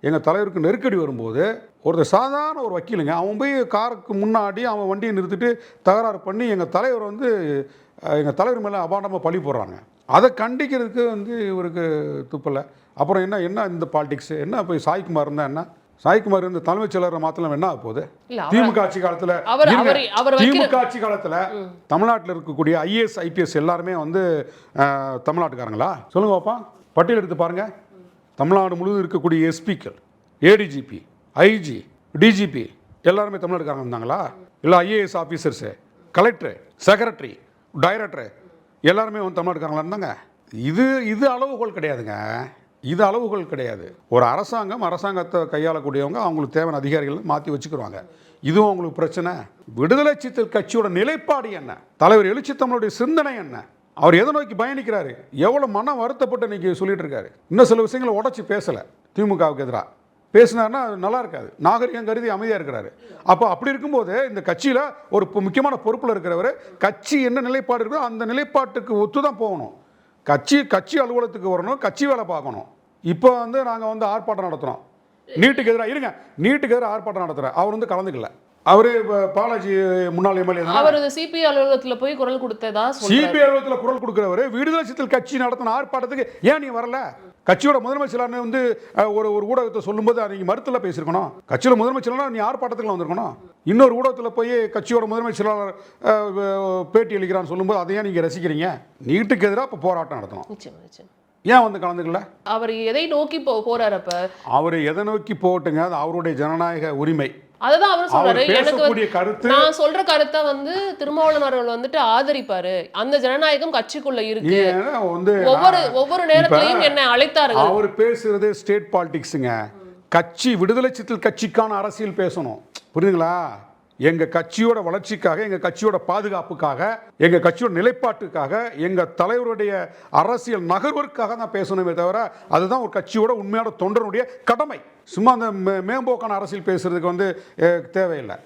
எங்கள் தலைவருக்கு நெருக்கடி வரும்போது, ஒருத்தர் சாதாரண ஒரு வக்கீலுங்க, அவன் போய் காருக்கு முன்னாடி அவன் வண்டியை நிறுத்திட்டு தகராறு பண்ணி எங்கள் தலைவர் எங்கள் தலைவர் மேலே அபாண்டமாக பழி போடுறாங்க. அதை கண்டிக்கிறதுக்கு இவருக்கு துப்பலை. அப்புறம் என்ன இந்த பாலிடிக்ஸு? என்ன போய் சாய்குமார் இருந்தால் என்ன? சாய்குமார் தலைமைச் செயலரை மாத்தலாம் என்ன ஆக போகுது? திமுக ஆட்சி காலத்தில் தமிழ்நாட்டில் இருக்கக்கூடிய IAS IPS எல்லாருமே தமிழ்நாட்டுக்காரங்களா? சொல்லுங்க பாப்பா, பட்டியல் எடுத்து பாருங்க. தமிழ்நாடு முழுவதும் இருக்கக்கூடிய SPக்கள், ADGP, IG, DGP எல்லாருமே தமிழ்நாட்டுக்காரங்க இருந்தாங்களா? இல்லை IAS officers, collector, secretary, director எல்லாருமே தமிழ்நாட்டுக்காரங்களா இருந்தாங்க? இது அளவுகோல் கிடையாதுங்க. இது அளவுகள் கிடையாது. ஒரு அரசாங்கத்தை கையாளக்கூடியவங்க அவங்களுக்கு தேவையான அதிகாரிகள் மாற்றி வச்சுக்கிறாங்க. இதுவும் அவங்களுக்கு பிரச்சனை. விடுதலை சிறுத்தைகள் கட்சியோட நிலைப்பாடு என்ன? தலைவர் எழுச்சி தமிழுடைய சிந்தனை என்ன? அவர் எதை நோக்கி பயணிக்கிறாரு? எவ்வளோ மன வருத்தப்பட்டு இன்னைக்கு சொல்லிட்டு இருக்காரு. இன்னும் சில விஷயங்களை உடச்சி பேசலை. திமுகவுக்கு எதிராக பேசினார்னா நல்லா இருக்காது. நாகரிகம் கருதி அமைதியாக இருக்கிறாரு. அப்படி இருக்கும்போது இந்த கட்சியில் ஒரு முக்கியமான பொறுப்பில் இருக்கிறவர் கட்சி என்ன நிலைப்பாடு இருக்கோ அந்த நிலைப்பாட்டுக்கு ஒத்து தான் போகணும். கட்சி அலுவலகத்துக்கு வரணும், கட்சி வேலை பார்க்கணும். இப்போ நாங்கள் ஆர்ப்பாட்டம் நடத்துகிறோம். நீட்டுக்கு எதிராக ஆர்ப்பாட்டம் நடத்துகிறேன். அவர் கலந்துக்கல. அவரு பாலாஜி முன்னாள் எம்எல்ஏ தான். அவர் சிபிஐ அலுவலகத்தில் போய் குரல் கொடுத்ததா? சிபிஐ அலுவலகத்தில் குரல் கொடுக்கிறவர் விடுதலை சிறுத்தைகள் கட்சி நடத்தின ஆர்ப்பாட்டத்துக்கு ஏன் நீ வரல? கட்சியோட முதன்மை செயலாளர் ஒரு ஊடகத்தை சொல்லும்போது நீங்கள் மறுத்துல பேசியிருக்கணும். கட்சியோட முதன்மை செயலாளர் நீ ஆர்ப்பாட்டத்துக்கு வந்திருக்கணும். இன்னொரு ஊடகத்தில் போய் கட்சியோட முதன்மை செயலாளர் பேட்டி அளிக்கிறான்னு சொல்லும்போது அதையே நீங்கள் ரசிக்கிறீங்க. நீட்டுக்கு எதிராக இப்போ போராட்டம் நடத்தணும். ஏன் கலந்துக்கல? அவர் எதை நோக்கி போறாரு? அப்ப அவர் எதை நோக்கி போட்டுங்க, அது அவருடைய ஜனநாயக உரிமை. அதுதான் அவர் சொல்றாரு. அவர் எனக்கு பேசக்கூடிய கருத்து நான் சொல்ற கருத்தை வந்து திருமாவளவன் அவர்கள் வந்துட்டு ஆதரிப்பாரு. அந்த ஜனநாயகம் கட்சிக்குள்ள இருக்கு. ஏன்னா வந்து ஒவ்வொரு நேரத்திலையும் என்னை அழைத்தார்கள். அவர் பேசுறது ஸ்டேட் பாலிடிக்ஸுங்க. கட்சி விடுதலை சிறுத்தைகள் கட்சிக்கான அரசியல் பேசணும், புரியுதுங்களா? எங்க கட்சியோட வளர்ச்சிக்காக, எங்க கட்சியோட பாதுகாப்புக்காக, எங்க கட்சியோட நிலைப்பாட்டுக்காக, எங்க தலைவருடைய அரசியல் நகர்வுக்காக தான் பேசணுமே தவிர அதுதான் ஒரு கட்சியோட உண்மையான தொண்டனுடைய கடமை. சும்மா அந்த மேம்போக்கான அரசியல் பேசுறதுக்கு வந்து தேவையில்லை.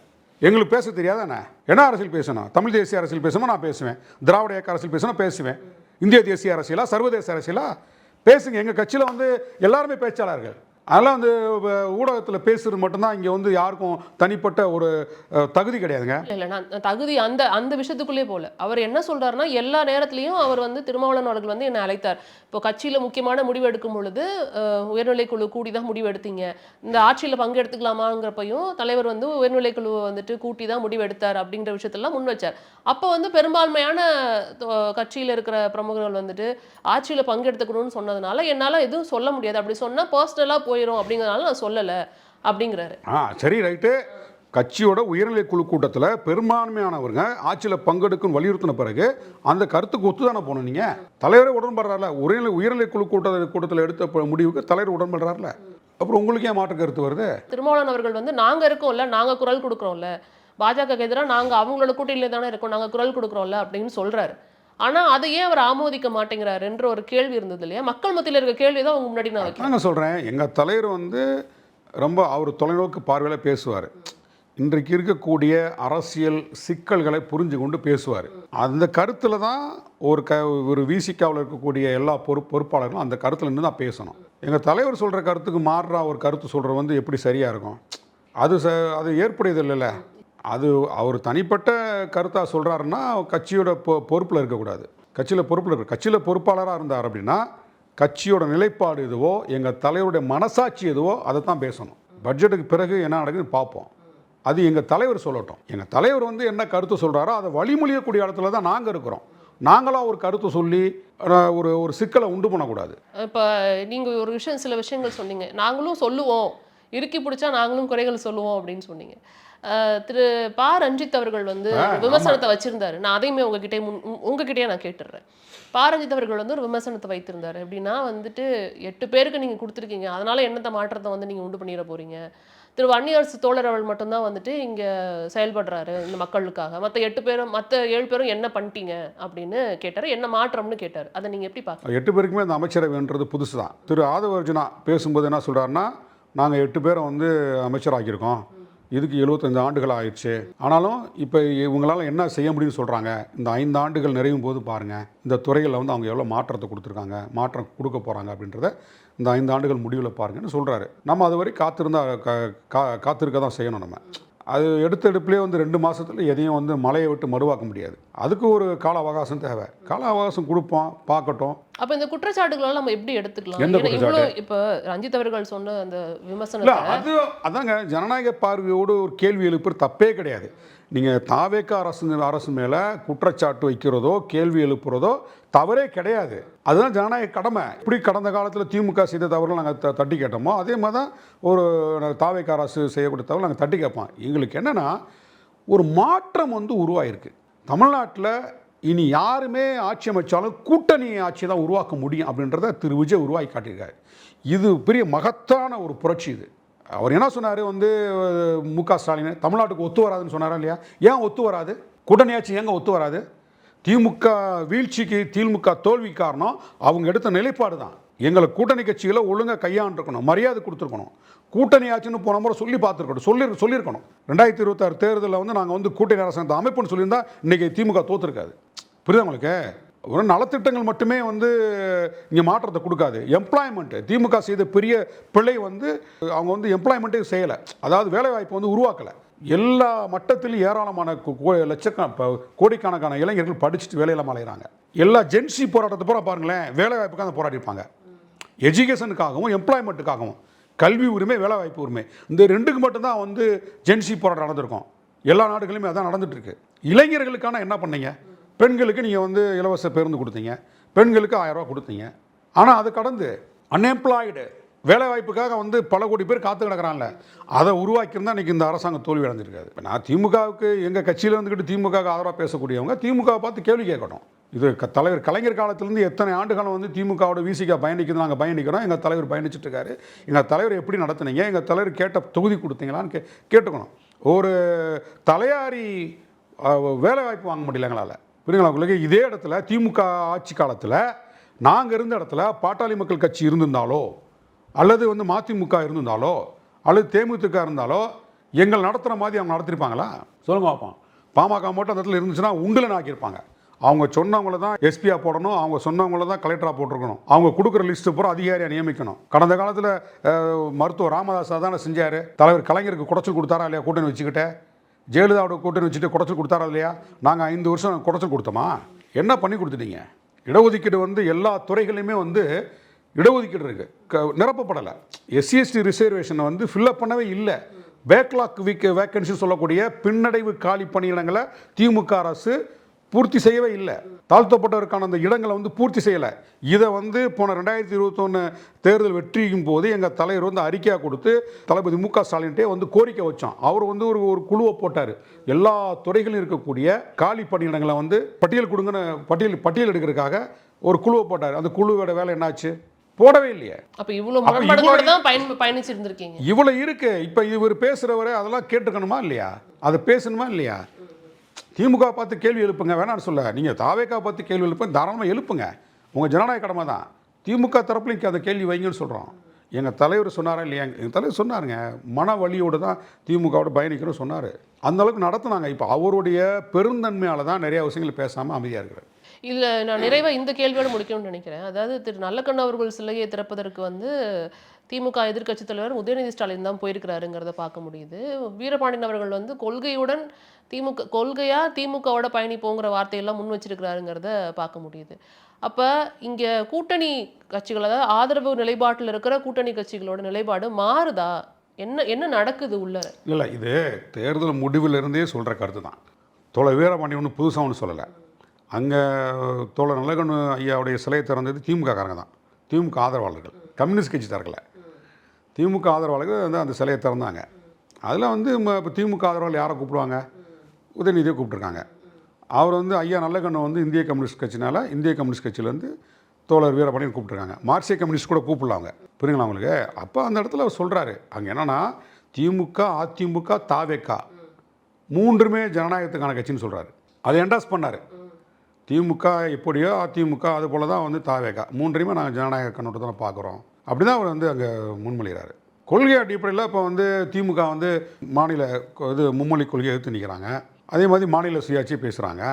எங்களுக்கு பேச தெரியாதானே? என்ன அரசியல் பேசணும்? தமிழ் தேசிய அரசியல் பேசணும், நான் பேசுவேன். திராவிட இயக்க அரசியல் பேசணும், பேசுவேன். இந்திய தேசிய அரசியலா, சர்வதேச அரசியலா பேசுங்க. எங்க கட்சியில் வந்து எல்லாருமே பேச்சாளர்கள். அதெல்லாம் வந்து ஊடகத்தில் பேசுறது மட்டும்தான் இங்கே வந்து யாருக்கும் தனிப்பட்ட ஒரு தகுதி கிடையாதுங்க. இல்லை, நான் தகுதி அந்த விஷயத்துக்குள்ளே போல. அவர் என்ன சொல்றாருன்னா, எல்லா நேரத்திலையும் அவர் வந்து திருமாவளவன் அவர்கள் வந்து என்னை அழைத்தார். இப்போ கட்சியில் முக்கியமான முடிவு எடுக்கும் பொழுது உயர்நிலைக்குழு கூட்டி தான் முடிவு எடுத்தீங்க. இந்த ஆட்சியில் பங்கு எடுத்துக்கலாமாங்கிறப்பையும் தலைவர் வந்து உயர்நிலைக்குழுவை வந்துட்டு கூட்டி தான் முடிவு எடுத்தார் அப்படிங்கிற விஷயத்தெல்லாம் முன் வச்சார். அப்போ வந்து பெரும்பான்மையான கட்சியில் இருக்கிற பிரமுகர்கள் வந்துட்டு ஆட்சியில் பங்கெடுத்துக்கணும்னு சொன்னதுனால என்னால் எதுவும் சொல்ல முடியாது. அப்படி சொன்னால் பர்சனலாக போயிடும் அப்படிங்கிறதுனால நான் சொல்லலை அப்படிங்கிறாரு. சரி, ரைட்டு. கட்சியோட உயர்நிலை குழு கூட்டத்தில் பெரும்பான்மையானவங்க ஆட்சியில் பங்கெடுக்கும் வலியுறுத்தின பிறகு அந்த கருத்துக்கு ஒத்து தானே போகணும். நீங்கள் தலைவரே உடன்படுறாருல, உயர்நிலை குழு கூட்டத்தில் எடுத்த முடிவுக்கு தலைவர் உடன்படுறாருல, அப்புறம் உங்களுக்கு ஏன் மாற்று கருத்து வருது? திருமாவளவன் அவர்கள் வந்து நாங்கள் இருக்கோம்ல, நாங்கள் குரல் கொடுக்குறோம்ல, பாஜக எதிராக நாங்கள் அவங்களோட கூட்டணியில் தானே இருக்கோம், நாங்கள் குரல் கொடுக்குறோம்ல அப்படின்னு சொல்கிறாரு. ஆனால் அதை ஏன் அவர் ஆமோதிக்க மாட்டேங்கிறாருன்ற ஒரு கேள்வி இருந்தது இல்லையா? மக்கள் மத்தியில் இருக்க கேள்வி தான் உங்க முன்னாடி நான் வைக்கிறேன். நான் சொல்கிறேன், எங்கள் தலைவர் வந்து ரொம்ப அவர் தொலைநோக்கு பார்வையில் பேசுவார். இன்றைக்கு இருக்கக்கூடிய அரசியல் சிக்கல்களை புரிஞ்சு கொண்டு பேசுவார். அந்த கருத்தில் தான் ஒரு விசிகாவில் இருக்கக்கூடிய எல்லா பொறுப்பாளர்களும் அந்த கருத்தில் நின்று தான் பேசணும். எங்கள் தலைவர் சொல்கிற கருத்துக்கு மாறுறா ஒரு கருத்து சொல்கிறது வந்து எப்படி சரியாக இருக்கும்? அது ஏற்புடையது இல்லைல்ல. அது அவர் தனிப்பட்ட கருத்தாக சொல்கிறாருன்னா கட்சியோட பொறுப்பில் இருக்கக்கூடாது. கட்சியில் பொறுப்பாளராக இருந்தார் அப்படின்னா கட்சியோட நிலைப்பாடு எதுவோ, எங்கள் தலைவருடைய மனசாட்சி எதுவோ அதை தான் பேசணும். பட்ஜெட்டுக்கு பிறகு என்ன நடக்குதுன்னு பார்ப்போம். அது எங்கள் தலைவர் சொல்லட்டும். எங்கள் தலைவர் வந்து என்ன கருத்து சொல்கிறாரோ அதை வழிமொழியக்கூடிய இடத்துல தான் நாங்கள் இருக்கிறோம். நாங்களாக ஒரு கருத்து சொல்லி ஒரு சிக்கலை உண்டு பண்ணக்கூடாது. இப்போ நீங்கள் ஒரு சில விஷயங்கள் சொன்னீங்க, நாங்களும் சொல்லுவோம், இறுக்கி பிடிச்சா நாங்களும் குறைகள் சொல்லுவோம் அப்படின்னு சொன்னீங்க. திரு ப. ரஞ்சித் அவர்கள் வந்து விமர்சனத்தை வச்சிருந்தாரு. நான் அதையுமே உங்ககிட்டயே நான் கேட்டுடுறேன். ப. ரஞ்சித் அவர்கள் வந்து ஒரு விமர்சனத்தை வைத்திருந்தாரு. எப்படின்னா வந்துட்டு 8 பேருக்கு நீங்கள் கொடுத்துருக்கீங்க, அதனால என்னத்தை மாற்றத்தை வந்து நீங்கள் உண்டு பண்ணிட போறீங்க. திரு வன்னியரசு தோழர் அவர்கள் மட்டும்தான் வந்துட்டு இங்கே செயல்படுறாரு இந்த மக்களுக்காக, மற்ற 7 பேரும் என்ன பண்ணிட்டீங்க அப்படின்னு கேட்டார். என்ன மாற்றம்னு கேட்டார். அதை நீங்கள் எப்படி பார்க்க? 8 பேருக்குமே அந்த அமைச்சரவைன்றது புதுசு தான். திரு ஆதவ அர்ஜுனா பேசும்போது என்ன சொல்கிறாருன்னா, நாங்கள் 8 பேரை வந்து அமைச்சராக்கியிருக்கோம், இதுக்கு 75 ஆண்டுகள் ஆயிடுச்சு, ஆனாலும் இப்போ இவங்களால என்ன செய்ய முடியும்னு சொல்கிறாங்க. இந்த 5 ஆண்டுகள் நிறையும் போது பாருங்கள் இந்த துறைகளில் வந்து அவங்க எவ்வளோ மாற்றத்தை கொடுத்துருக்காங்க, மாற்றம் கொடுக்க போகிறாங்க அப்படின்றத இந்த 5 ஆண்டுகள் முடிவில் பாருங்கன்னு சொல்கிறாரு. நம்ம அதுவரை காத்திருக்க தான் செய்யணும். நம்ம அது எடுப்பிலே வந்து 2 மாதத்தில் எதையும் வந்து மலையை விட்டு மறுவாக்க முடியாது. அதுக்கு ஒரு கால அவகாசம் தேவை. கால அவகாசம் கொடுப்போம், பார்க்கட்டும். அப்போ இந்த குற்றச்சாட்டுகளால் நம்ம எப்படி எடுத்துக்கலாம்? இப்போ ரஞ்சித் அவர்கள் சொன்ன அந்த விமர்சனம் அதாங்க ஜனநாயக பார்வையோடு ஒரு கேள்வி எழுப்புறது தப்பே கிடையாது. நீங்கள் தாவேக அரசு மேலே குற்றச்சாட்டு வைக்கிறதோ கேள்வி எழுப்புறதோ தவறே கிடையாது. அதுதான் ஜனநாயக கடமை. இப்படி கடந்த காலத்தில் திமுக செய்த தவறுகள் நாங்கள் தட்டி கேட்டோமோ அதே மாதிரி தான் ஒரு தாவேக அரசு செய்யக்கூடிய தவறு நாங்கள் தட்டி கேட்போம். எங்களுக்கு என்னென்னா ஒரு மாற்றம் வந்து உருவாயிருக்கு தமிழ்நாட்டில். இனி யாருமே ஆட்சி அமைச்சாலும் கூட்டணி ஆட்சி தான் உருவாக்க முடியும் அப்படின்றத திரு விஜய் உருவாக்கி காட்டியிருக்காரு. இது பெரிய மகத்தான ஒரு புரட்சி. இது அவர் என்ன சொன்னார் வந்து மு.க. ஸ்டாலின் தமிழ்நாட்டுக்கு ஒத்து வராதுன்னு சொன்னாரா இல்லையா? ஏன் ஒத்து வராது? கூட்டணி ஆட்சி ஏங்க ஒத்து வராது? திமுக வீழ்ச்சிக்கு திமுக தோல்வி காரணம் அவங்க எடுத்த நிலைப்பாடு தான். எங்களை கூட்டணி கட்சிகளை ஒழுங்காக கையாண்டிருக்கணும், மரியாதை கொடுத்துருக்கணும். கூட்டணி ஆட்சின்னு போன முறை சொல்லி பார்த்துருக்கணும், சொல்லியிருக்கணும். 2026 தேர்தலில் வந்து நாங்கள் வந்து கூட்டணி அரசாங்கத்தை அமைப்புன்னு சொல்லியிருந்தா இன்றைக்கி திமுக தோற்றுருக்காது. புரியுதா உங்களுக்கு? ஒரு நலத்திட்டங்கள் மட்டுமே வந்து இங்கே மாற்றத்தை கொடுக்காது. எம்ப்ளாய்மெண்ட்டு திமுக செய்த பெரிய பிழை வந்து அவங்க வந்து எம்ப்ளாய்மெண்ட்டே செய்யலை, அதாவது வேலைவாய்ப்பு வந்து உருவாக்கலை. எல்லா மட்டத்திலும் ஏராளமான கோடிக்கணக்கான இளைஞர்கள் படிச்சுட்டு வேலையில்லாமல் அலைகிறாங்க. எல்லா ஜென்சி போராட்டத்தை பூரா பாருங்களேன், வேலைவாய்ப்புக்காக போராடிப்பாங்க. எஜுகேஷனுக்காகவும் எம்ப்ளாய்மெண்ட்டுக்காகவும், கல்வி உரிமை வேலைவாய்ப்பு உரிமை, இந்த 2க்கு மட்டும்தான் வந்து ஜென்சி போராட்டம் நடந்திருக்கும். எல்லா நாடுகளுமே அதான் நடந்துகிட்ருக்கு. இளைஞர்களுக்கான என்ன பண்ணீங்க? பெண்களுக்கு நீங்கள் வந்து இலவச பேருந்து கொடுத்தீங்க, பெண்களுக்கு 1000 ரூபா கொடுத்தீங்க. ஆனால் அது கடந்து அன்எம்ப்ளாய்டு வேலை வாய்ப்புக்காக வந்து பல கோடி பேர் காத்து கிடக்கிறான்ல, அதை உருவாக்கியிருந்தா இன்றைக்கி இந்த அரசாங்கம் தோல்வி அடைஞ்சிருக்காது. இப்போ நான் திமுகவுக்கு எங்கள் கட்சியில் இருந்துக்கிட்டு திமுகவுக்கு ஆதரவாக பேசக்கூடியவங்க திமுகவை பார்த்து கேள்வி கேட்கணும். இது தலைவர் கலைஞர் காலத்திலேருந்து எத்தனை ஆண்டுகாலம் வந்து திமுகவோட விசிகா பயணிக்கிறது, நாங்கள் பயணிக்கிறோம், எங்கள் தலைவர் பயணிச்சுட்டு இருக்காரு, எங்கள் தலைவர் எப்படி நடத்துனீங்க, எங்கள் தலைவர் கேட்ட தொகுதி கொடுத்தீங்களான்னு கேட்டுக்கணும். ஒரு தலையாரி வேலை வாய்ப்பு வாங்க முடியல எங்களால். புரியுங்களா உங்களுக்கு? இதே இடத்துல திமுக ஆட்சி காலத்தில் நாங்கள் இருந்த இடத்துல பாட்டாளி மக்கள் கட்சி இருந்திருந்தாலோ அல்லது வந்து மதிமுக இருந்திருந்தாலோ அல்லது தேமுதிக இருந்தாலோ எங்கள் நடத்துகிற மாதிரி அவங்க நடத்திருப்பாங்களா? சொல்லுங்க பார்ப்போம். பாமக மட்டும் அந்த இடத்துல இருந்துச்சுன்னா உங்களை ஆக்கியிருப்பாங்க. அவங்க சொன்னவங்கள தான் எஸ்பியாக போடணும், அவங்க சொன்னவங்கள தான் கலெக்டராக போட்டிருக்கணும், அவங்க கொடுக்குற லிஸ்ட்டு பூரா அதிகாரியாக நியமிக்கணும். கடந்த காலத்தில் மருத்துவர் ராமதாஸ் தானே செஞ்சார். தலைவர் கலைஞருக்கு குடைச்சல் கொடுத்தாரா இல்லையா? கூட்டணி வச்சுக்கிட்ட ஜெயலலிதாவோட கூட்டணி வச்சுட்டு குடைச்சல் கொடுத்தாரா இல்லையா? நாங்கள் 5 வருஷம் குடைச்சல் கொடுத்தோமா? என்ன பண்ணி கொடுத்துட்டீங்க? இடஒதுக்கீடு வந்து எல்லா துறைகளையுமே வந்து இடஒதுக்கீடு இருக்குது, நிரப்பப்படலை. எஸ்சிஎஸ்டி ரிசர்வேஷனை வந்து ஃபில்லப் பண்ணவே இல்லை. பேக்லாக் வேக்கன்சி சொல்லக்கூடிய பின்னடைவு காலி பணியிடங்களை திமுக அரசு பூர்த்தி செய்யவே இல்லை. தாழ்த்தப்பட்டவருக்கான அந்த இடங்களை வந்து பூர்த்தி செய்யலை. இதை வந்து போன 2021 தேர்தல் வெற்றியும் போது எங்கள் தலைவர் வந்து அறிக்கையாக கொடுத்து தளபதி மு.க. ஸ்டாலின்ட்டே வந்து கோரிக்கை வச்சோம். அவர் வந்து ஒரு குழுவை போட்டார். எல்லா துறைகளும் இருக்கக்கூடிய காலி பணியிடங்களை வந்து பட்டியல் கொடுங்கன்னு பட்டியல் எடுக்கிறதுக்காக ஒரு குழுவை போட்டார். அந்த குழுவோட வேலை என்னாச்சு? போடவே இல்லையே. அப்ப இவ்வளவு முரண்பாடுகளோட தான் பயணிச்சு இருந்திருக்கீங்க. இவ்வளவு இருக்கு. இப்ப இவர் பேசுறவரை அதெல்லாம் கேட்டுக்கணுமா இல்லையா? அதை பேசணுமா இல்லையா? திமுக பார்த்து கேள்வி எழுப்புங்க, வேணான்னு சொல்ல. நீங்கள் தாவேக்கா பார்த்து கேள்வி எழுப்புங்க, தாராளமாக எழுப்புங்க. உங்கள் ஜனநாயக கடமை தான். திமுக தரப்புலையும் அந்த கேள்வி வைங்கன்னு சொல்கிறோம். எங்கள் தலைவர் சொன்னாரா இல்லையா? எங்கள் தலைவர் சொன்னாருங்க, மன வலியோடு தான் திமுகவோட பயணிக்கணும்னு சொன்னார். அந்தளவுக்கு நடத்துனாங்க. இப்போ அவருடைய பெருந்தன்மையால் தான் நிறைய விஷயங்கள் பேசாமல் அமைதியாக இருக்கிறார். இல்லை, நான் நிறைவாக இந்த கேள்வியோடு முடிக்கணும்னு நினைக்கிறேன். அதாவது திரு நல்லக்கண்ணு அவர்கள் சிலையை திறப்பதற்கு வந்து திமுக எதிர்க்கட்சி தலைவர் உதயநிதி ஸ்டாலின் தான் போயிருக்கிறாருங்கிறத பார்க்க முடியுது. வீரபாண்டியன் அவர்கள் வந்து கொள்கையுடன் திமுகவோட பயணிப்போங்கிற வார்த்தையெல்லாம் முன் வச்சிருக்கிறாருங்கிறத பார்க்க முடியுது. அப்போ இங்கே கூட்டணி கட்சிகள், அதாவது ஆதரவு நிலைப்பாட்டில் இருக்கிற கூட்டணி கட்சிகளோட நிலைப்பாடு மாறுதா? என்ன நடக்குது உள்ள? இல்லை, இது தேர்தல் முடிவிலிருந்தே சொல்கிற கருத்து தான். தோழர் வீரபாண்டியன் ஒன்று புதுசாக ஒன்று சொல்லலை. அங்கே தோழர் நல்லக்கண்ணு ஐயாவுடைய சிலையை திறந்தது திமுக காரங்க தான், திமுக ஆதரவாளர்கள். கம்யூனிஸ்ட் கட்சி திறக்கலை, திமுக ஆதரவாளர்கள் வந்து அந்த சிலையை திறந்தாங்க. அதில் வந்து இப்போ திமுக ஆதரவாளர்கள் யாரை கூப்பிடுவாங்க? உதயநிதியை கூப்பிட்ருக்காங்க. அவர் வந்து ஐயா நல்லக்கண்ணு வந்து இந்திய கம்யூனிஸ்ட் கட்சினால இந்திய கம்யூனிஸ்ட் கட்சியிலேருந்து தோழர் வீரபாண்டியன் கூப்பிட்ருக்காங்க. மார்க்சிய கம்யூனிஸ்ட் கூட கூப்பிடலாங்க. புரியுங்களா உங்களுக்கு? அப்போ அந்த இடத்துல அவர் சொல்கிறாரு, அங்கே என்னென்னா திமுக, அதிமுக, தாவேக்கா மூன்றுமே ஜனநாயகத்துக்கான கட்சின்னு சொல்கிறாரு. அதை என்டாஸ் பண்ணார். திமுக எப்படியோ அதிமுக அது போல் தான் வந்து தாவேக்கா மூன்றையுமே நாங்கள் ஜனநாயக கண்ணோட்டத்தில் பார்க்குறோம். அப்படி தான் அவர் வந்து அங்கே முன்மொழிகிறார். கொள்கை அடிப்படையில் இப்போ வந்து திமுக வந்து மாநில மும்மொழி கொள்கையை எடுத்து நிற்கிறாங்க. அதே மாதிரி மாநில சுயாட்சியை பேசுகிறாங்க.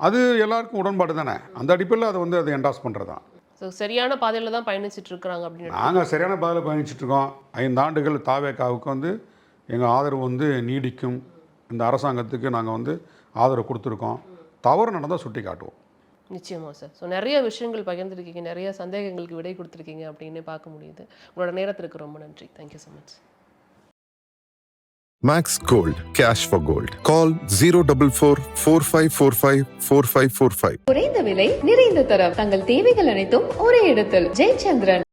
அது எல்லாருக்கும் உடன்பாடு தானே. அந்த அடிப்படையில் அதை வந்து அதை என்டாஸ் பண்ணுறது தான். ஸோ சரியான பாதையில் தான் பயணிச்சுட்டு இருக்கிறாங்க அப்படின்னு. நாங்கள் சரியான பாதையில் பயணிச்சுட்ருக்கோம். 5 ஆண்டுகள் தாவேக்காவுக்கு வந்து எங்கள் ஆதரவு வந்து நீடிக்கும். இந்த அரசாங்கத்துக்கு நாங்கள் வந்து ஆதரவு கொடுத்துருக்கோம். தவறு நடந்தால் சுட்டி காட்டுவோம். நிச்சயமாக சார். ஸோ நிறைய விஷயங்கள் பகிர்ந்துருக்கீங்க, நிறைய சந்தேகங்களுக்கு விடை கொடுத்துருக்கீங்க அப்படின்னு பார்க்க முடியுது. உங்களோட நேரத்திற்கு ரொம்ப நன்றி. Thank you so much. Max Gold, cash for gold. Call 044-4545-4545. குறைந்த விலை, நிறைந்த தரம், தங்கள் தேவைகள் அனைத்தும் ஒரே இடத்தில். ஜெயச்சந்திரன்.